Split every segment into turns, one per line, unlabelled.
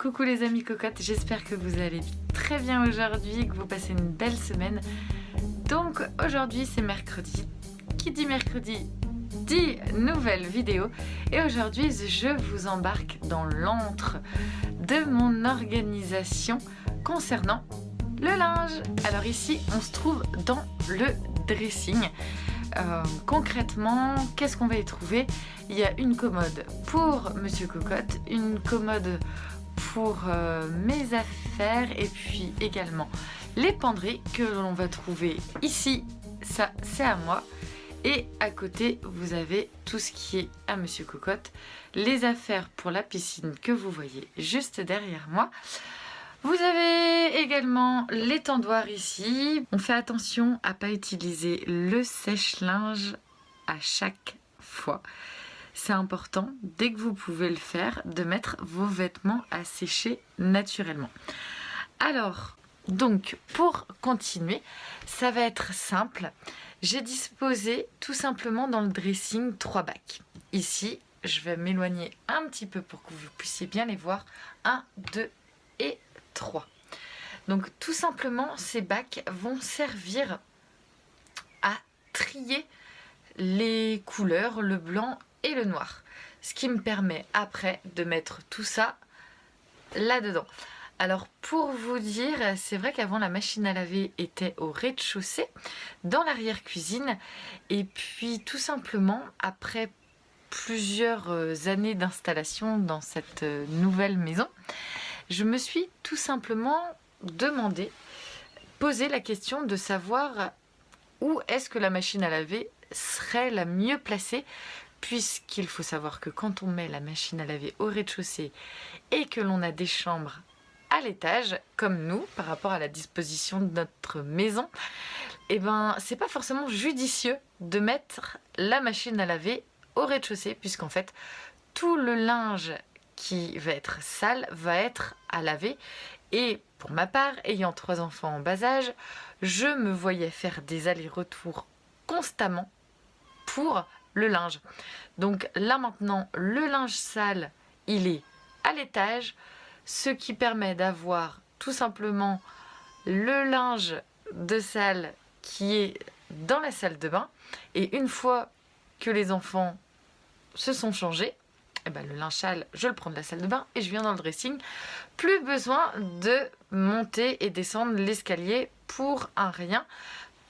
Coucou les amis cocottes, j'espère que vous allez très bien aujourd'hui, que vous passez une belle semaine. Donc aujourd'hui c'est mercredi, qui dit mercredi dit nouvelle vidéo. Et aujourd'hui je vous embarque dans l'antre de mon organisation concernant le linge. Alors ici on se trouve dans le dressing. Concrètement, qu'est-ce qu'on va y trouver? Il y a une commode pour Monsieur Cocotte, une commode pour mes affaires et puis également les penderies que l'on va trouver ici. Ça, c'est à moi. Et à côté, vous avez tout ce qui est à Monsieur Cocotte, les affaires pour la piscine que vous voyez juste derrière moi. Vous avez également l'étendoir ici. On fait attention à ne pas utiliser le sèche-linge à chaque fois. C'est important, dès que vous pouvez le faire, de mettre vos vêtements à sécher naturellement. Alors, donc, pour continuer, ça va être simple. J'ai disposé tout simplement dans le dressing 3 bacs. Ici, je vais m'éloigner un petit peu pour que vous puissiez bien les voir. 1, 2 et 3. Donc tout simplement ces bacs vont servir à trier les couleurs, le blanc et le noir. Ce qui me permet après de mettre tout ça là-dedans. Alors pour vous dire, c'est vrai qu'avant la machine à laver était au rez-de-chaussée, dans l'arrière-cuisine. Et puis tout simplement, après plusieurs années d'installation dans cette nouvelle maison, je me suis tout simplement posé la question de savoir où est-ce que la machine à laver serait la mieux placée, puisqu'il faut savoir que quand on met la machine à laver au rez-de-chaussée et que l'on a des chambres à l'étage, comme nous, par rapport à la disposition de notre maison, eh ben, c'est pas forcément judicieux de mettre la machine à laver au rez-de-chaussée, puisqu'en fait, tout le linge qui va être sale va être à laver. Et pour ma part, ayant 3 enfants en bas âge, je me voyais faire des allers-retours constamment pour le linge. Donc là maintenant, le linge sale, il est à l'étage, ce qui permet d'avoir tout simplement le linge de salle qui est dans la salle de bain. Et une fois que les enfants se sont changés, eh ben, le linge sale, je le prends de la salle de bain et je viens dans le dressing. Plus besoin de monter et descendre l'escalier pour un rien.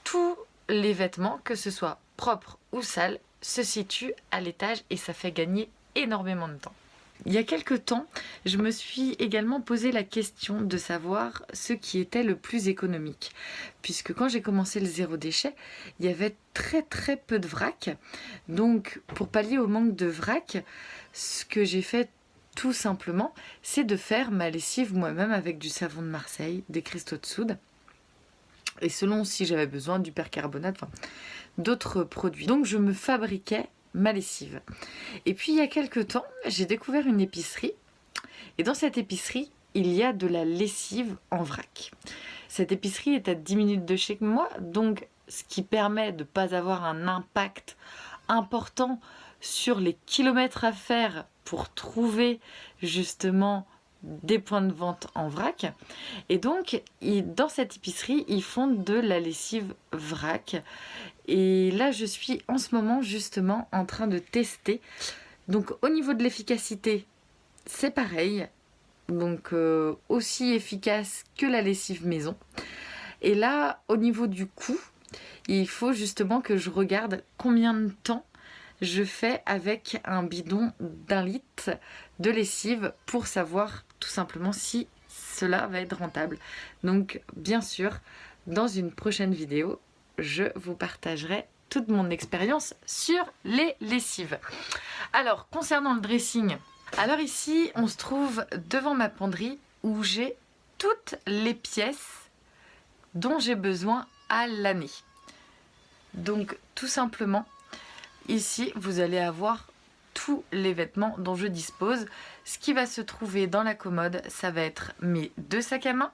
Tous les vêtements, que ce soit propre ou sale, se situent à l'étage et ça fait gagner énormément de temps. Il y a quelques temps, je me suis également posé la question de savoir ce qui était le plus économique. Puisque quand j'ai commencé le zéro déchet, il y avait très peu de vrac. Donc pour pallier au manque de vrac, ce que j'ai fait tout simplement, c'est de faire ma lessive moi-même avec du savon de Marseille, des cristaux de soude. Et selon si j'avais besoin du percarbonate, enfin, d'autres produits. Donc je me fabriquais ma lessive. Et puis il y a quelques temps, j'ai découvert une épicerie. Et dans cette épicerie, il y a de la lessive en vrac. Cette épicerie est à 10 minutes de chez moi, donc ce qui permet de ne pas avoir un impact important sur les kilomètres à faire pour trouver justement des points de vente en vrac. Et donc dans cette épicerie ils font de la lessive vrac, et là je suis en ce moment justement en train de tester. Donc au niveau de l'efficacité, c'est pareil, donc aussi efficace que la lessive maison. Et là au niveau du coût, il faut justement que je regarde combien de temps je fais avec un bidon d'1 litre de lessive pour savoir tout simplement si cela va être rentable. Donc bien sûr, dans une prochaine vidéo, je vous partagerai toute mon expérience sur les lessives. Alors concernant le dressing, alors ici on se trouve devant ma penderie où j'ai toutes les pièces dont j'ai besoin à l'année. Donc tout simplement, ici, vous allez avoir tous les vêtements dont je dispose. Ce qui va se trouver dans la commode, ça va être mes 2 sacs à main.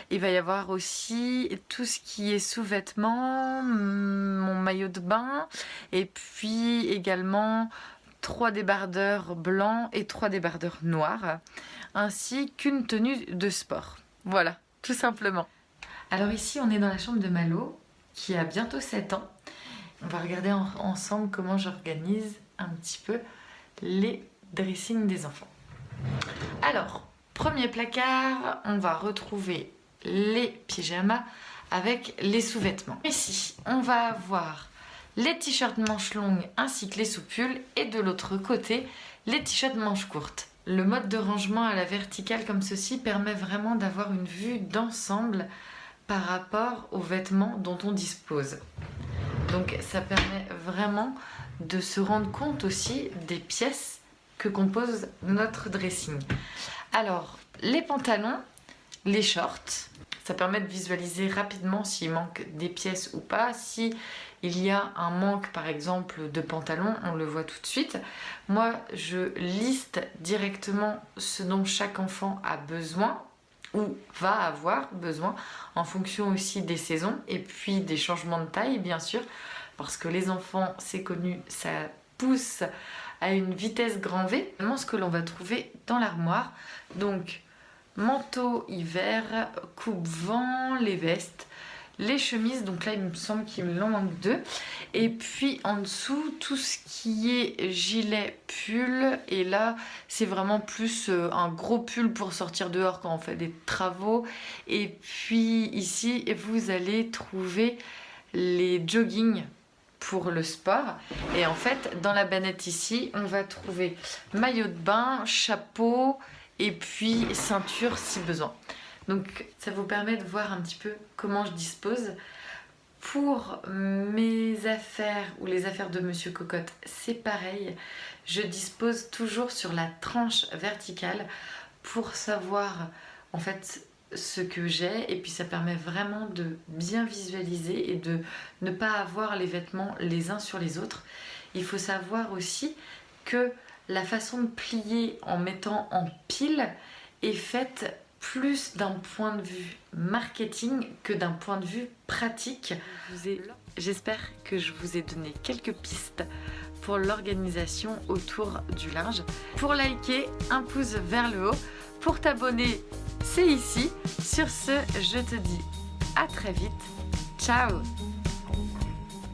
Il va y avoir aussi tout ce qui est sous-vêtements, mon maillot de bain, et puis également 3 débardeurs blancs et 3 débardeurs noirs. ainsi qu'une tenue de sport. Voilà, tout simplement. Alors ici, on est dans la chambre de Malo, qui a bientôt 7 ans. On va regarder ensemble comment j'organise un petit peu les dressings des enfants. Alors, premier placard, on va retrouver les pyjamas avec les sous-vêtements. Ici, on va avoir les t-shirts manches longues ainsi que les sous-pulls et de l'autre côté, les t-shirts manches courtes. Le mode de rangement à la verticale comme ceci permet vraiment d'avoir une vue d'ensemble par rapport aux vêtements dont on dispose. Donc ça permet vraiment de se rendre compte aussi des pièces que compose notre dressing. Alors, les pantalons, les shorts, ça permet de visualiser rapidement s'il manque des pièces ou pas. Si il y a un manque par exemple de pantalons, on le voit tout de suite. Moi, je liste directement ce dont chaque enfant a besoin ou va avoir besoin en fonction aussi des saisons et puis des changements de taille bien sûr, parce que les enfants, c'est connu, ça pousse à une vitesse grand V. Ce que l'on va trouver dans l'armoire, donc manteau hiver, coupe-vent, les vestes, les chemises, donc là il me semble qu'il me en manque 2, et puis en dessous tout ce qui est gilet, pull, et là c'est vraiment plus un gros pull pour sortir dehors quand on fait des travaux, et puis ici vous allez trouver les joggings pour le sport, et en fait dans la bannette ici on va trouver maillot de bain, chapeau et puis ceinture si besoin. Donc ça vous permet de voir un petit peu comment je dispose. Pour mes affaires ou les affaires de Monsieur Cocotte, c'est pareil. Je dispose toujours sur la tranche verticale pour savoir en fait ce que j'ai, et puis ça permet vraiment de bien visualiser et de ne pas avoir les vêtements les uns sur les autres. Il faut savoir aussi que la façon de plier en mettant en pile est faite plus d'un point de vue marketing que d'un point de vue pratique. J'espère que je vous ai donné quelques pistes pour l'organisation autour du linge. Pour liker, un pouce vers le haut. Pour t'abonner, c'est ici. Sur ce, je te dis à très vite. Ciao!